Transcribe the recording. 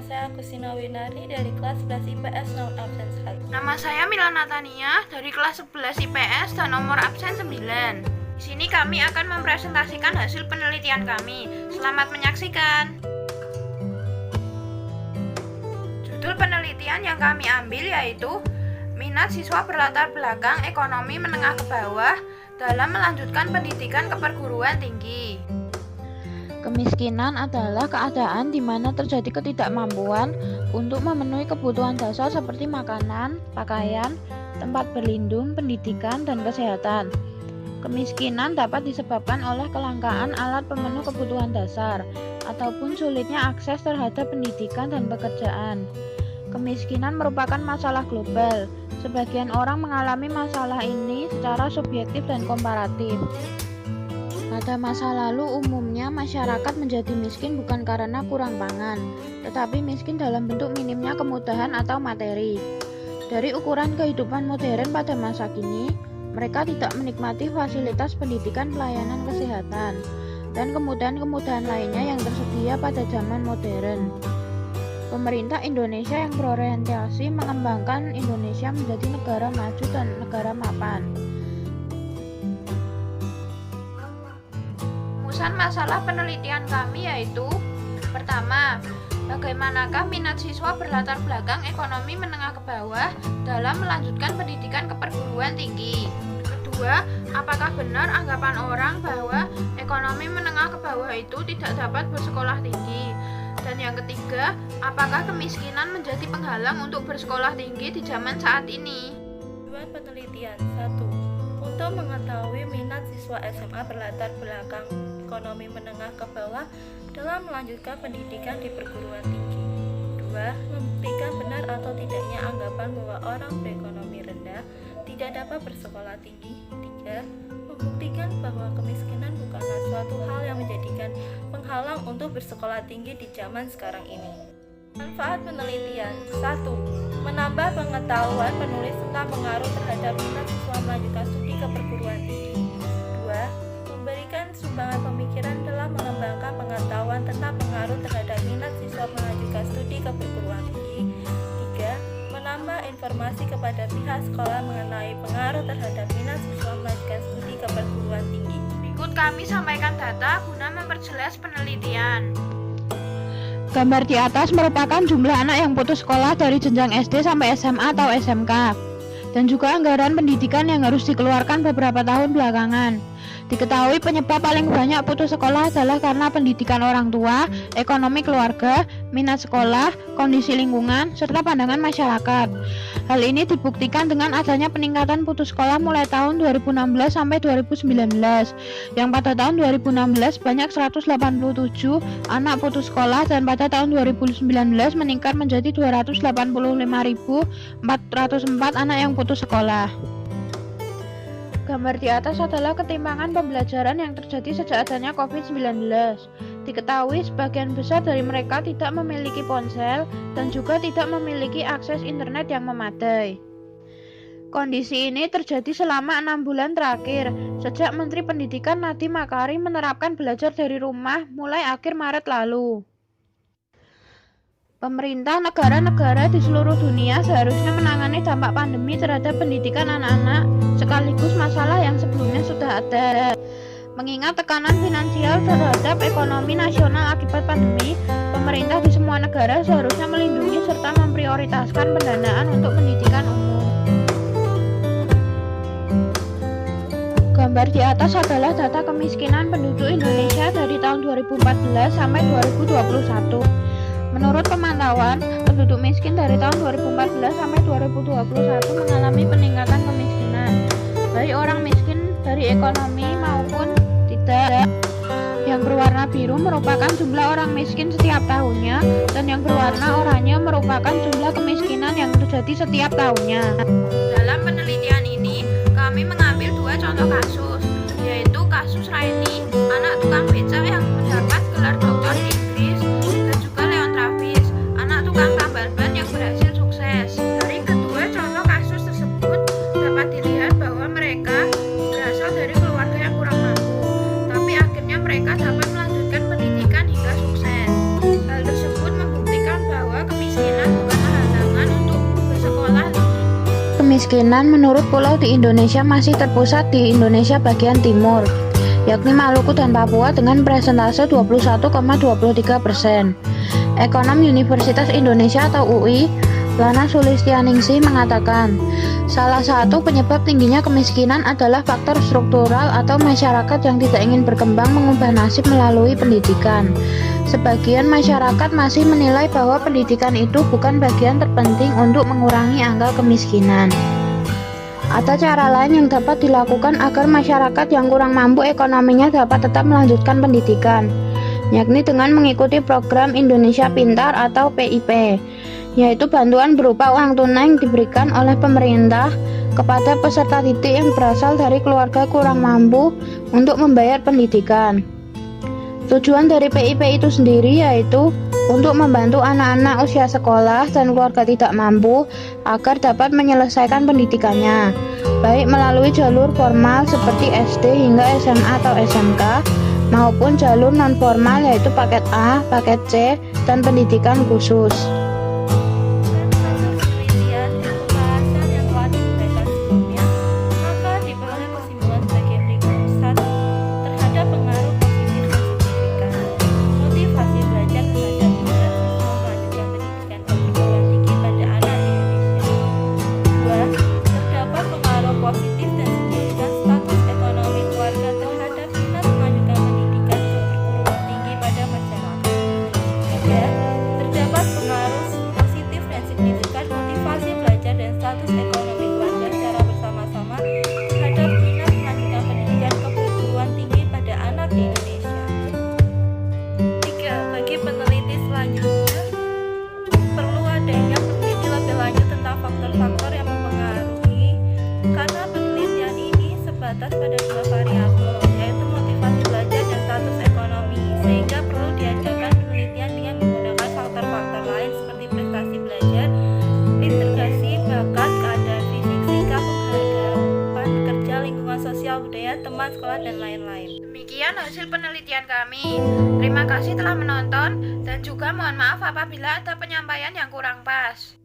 saya Agustina Winarni dari kelas 11 IPS nomor absen 1. Nama saya Milana Tania dari kelas 11 IPS dan nomor absen 9. Di sini kami akan mempresentasikan hasil penelitian kami. Selamat menyaksikan. Judul penelitian yang kami ambil yaitu minat siswa berlatar belakang ekonomi menengah ke bawah dalam melanjutkan pendidikan ke perguruan tinggi. Kemiskinan adalah keadaan di mana terjadi ketidakmampuan untuk memenuhi kebutuhan dasar seperti makanan, pakaian, tempat berlindung, pendidikan, dan kesehatan. Kemiskinan dapat disebabkan oleh kelangkaan alat pemenuh kebutuhan dasar ataupun sulitnya akses terhadap pendidikan dan pekerjaan. Kemiskinan merupakan masalah global. Sebagian orang mengalami masalah ini secara subjektif dan komparatif. Pada masa lalu umumnya masyarakat menjadi miskin bukan karena kurang pangan, tetapi miskin dalam bentuk minimnya kemudahan atau materi. Dari ukuran kehidupan modern pada masa kini, mereka tidak menikmati fasilitas pendidikan, pelayanan kesehatan, dan kemudahan-kemudahan lainnya yang tersedia pada zaman modern. Pemerintah Indonesia yang berorientasi mengembangkan Indonesia menjadi negara maju dan negara mapan. Rumusan masalah penelitian kami yaitu: pertama, bagaimanakah minat siswa berlatar belakang ekonomi menengah ke bawah dalam melanjutkan pendidikan ke perguruan tinggi? Kedua, apakah benar anggapan orang bahwa ekonomi menengah ke bawah itu tidak dapat bersekolah tinggi? Dan yang ketiga, apakah kemiskinan menjadi penghalang untuk bersekolah tinggi di zaman saat ini? Tujuan penelitian 1. Untuk mengetahui minat siswa SMA berlatar belakang ekonomi menengah ke bawah dalam melanjutkan pendidikan di perguruan tinggi. 2. Membuktikan benar atau tidaknya anggapan bahwa orang berekonomi rendah tidak dapat bersekolah tinggi. 3. Membuktikan bahwa kemiskinan bukanlah suatu hal yang menjadikan penghalang untuk bersekolah tinggi di zaman sekarang ini. Manfaat penelitian 1. Menambah pengetahuan penulis tentang pengaruh terhadap minat siswa melanjutkan studi ke perguruan tinggi. 2. Memberikan sumbangan pemikiran dalam mengembangkan pengetahuan tentang pengaruh terhadap minat siswa melanjutkan studi ke perguruan tinggi. 3. Menambah informasi kepada pihak sekolah mengenai pengaruh terhadap minat siswa melanjutkan studi ke perguruan tinggi. Berikut kami sampaikan data guna memperjelas penelitian. Gambar di atas merupakan jumlah anak yang putus sekolah dari jenjang SD sampai SMA atau SMK, dan juga anggaran pendidikan yang harus dikeluarkan beberapa tahun belakangan. Diketahui penyebab paling banyak putus sekolah adalah karena pendidikan orang tua, ekonomi keluarga, minat sekolah, kondisi lingkungan, serta pandangan masyarakat. Hal ini dibuktikan dengan adanya peningkatan putus sekolah mulai tahun 2016 sampai 2019, yang pada tahun 2016 banyak 187 anak putus sekolah dan pada tahun 2019 meningkat menjadi 285.404 anak yang putus sekolah. Gambar di atas adalah ketimpangan pembelajaran yang terjadi sejak adanya COVID-19. Diketahui sebagian besar dari mereka tidak memiliki ponsel dan juga tidak memiliki akses internet yang memadai. Kondisi ini terjadi selama 6 bulan terakhir, sejak Menteri Pendidikan Nadiem Makarim menerapkan belajar dari rumah mulai akhir Maret lalu. Pemerintah negara-negara di seluruh dunia seharusnya menangani dampak pandemi terhadap pendidikan anak-anak sekaligus masalah yang sebelumnya sudah ada. Mengingat tekanan finansial terhadap ekonomi nasional akibat pandemi, pemerintah di semua negara seharusnya melindungi serta memprioritaskan pendanaan untuk pendidikan umum. Gambar di atas adalah data kemiskinan penduduk Indonesia dari tahun 2014 sampai 2021. Menurut pemantauan, penduduk miskin dari tahun 2014 sampai 2021 mengalami peningkatan kemiskinan, baik orang miskin dari ekonomi maupun tidak. Yang berwarna biru merupakan jumlah orang miskin setiap tahunnya, dan yang berwarna oranye merupakan jumlah kemiskinan yang terjadi setiap tahunnya. Dalam penelitian ini, kami mengambil 2 contoh kasus, yaitu kasus Raini, anak tukang becak yang mendapat gelar doktor di Inggris, dan juga Leon Travis, anak tukang tambal ban yang berhasil sukses. Dari kedua contoh kasus tersebut, dapat dilihat bahwa mereka berasal dari keluarga yang kurang mampu, tapi akhirnya mereka dapat melanjutkan pendidikan hingga sukses. Hal tersebut membuktikan bahwa kemiskinan menurut pulau di Indonesia masih terpusat di Indonesia bagian timur, yakni Maluku dan Papua dengan persentase 21,23%. Ekonom Universitas Indonesia atau UI, Lana Sulistianingsih mengatakan, salah satu penyebab tingginya kemiskinan adalah faktor struktural atau masyarakat yang tidak ingin berkembang mengubah nasib melalui pendidikan. Sebagian masyarakat masih menilai bahwa pendidikan itu bukan bagian terpenting untuk mengurangi angka kemiskinan. Ada cara lain yang dapat dilakukan agar masyarakat yang kurang mampu ekonominya dapat tetap melanjutkan pendidikan, yakni dengan mengikuti program Indonesia Pintar atau PIP, yaitu bantuan berupa uang tunai yang diberikan oleh pemerintah kepada peserta didik yang berasal dari keluarga kurang mampu untuk membayar pendidikan. Tujuan dari PIP itu sendiri yaitu untuk membantu anak-anak usia sekolah dan keluarga tidak mampu agar dapat menyelesaikan pendidikannya, baik melalui jalur formal seperti SD hingga SMA atau SMK, maupun jalur non-formal yaitu paket A, paket C, dan pendidikan khusus. Penelitian dan pembahasan yang telah diberikan sebelumnya, maka diperoleh kesimpulan sebagai berikut. 1. Terhadap pengaruh positif dan signifikan motivasi belajar terhadap minat siswa melanjutkan pendidikan perguruan tinggi pada anak di Indonesia. 2. Terdapat pengaruh positif dan signifikan status ekonomi keluarga terhadap minat melanjutkan pendidikan ke perguruan tinggi pada masyarakat. 3. Terdapat pengaruh positif dan signifikan motivasi belajar dan status ekonomi keluarga secara bersama-sama terhadap minat melanjutkan pendidikan ke perguruan tinggi pada anak di Indonesia. 3. Bagi peneliti selanjutnya, perlu adanya peneliti lebih lanjut tentang faktor-faktor yang mempengaruhi, karena penelitian ini sebatas pada dua variabel, yaitu motivasi belajar dan status ekonomi, sehingga perlu diadakan penelitian dengan menggunakan faktor-faktor lain seperti prestasi belajar, integrasi, bakat, keadaan fisik, sikap, kehidupan kerja, lingkungan sosial, budaya, teman sekolah, dan lain-lain. Demikian hasil penelitian kami. Terima kasih telah menonton dan juga mohon maaf apabila ada penyampaian yang kurang pas.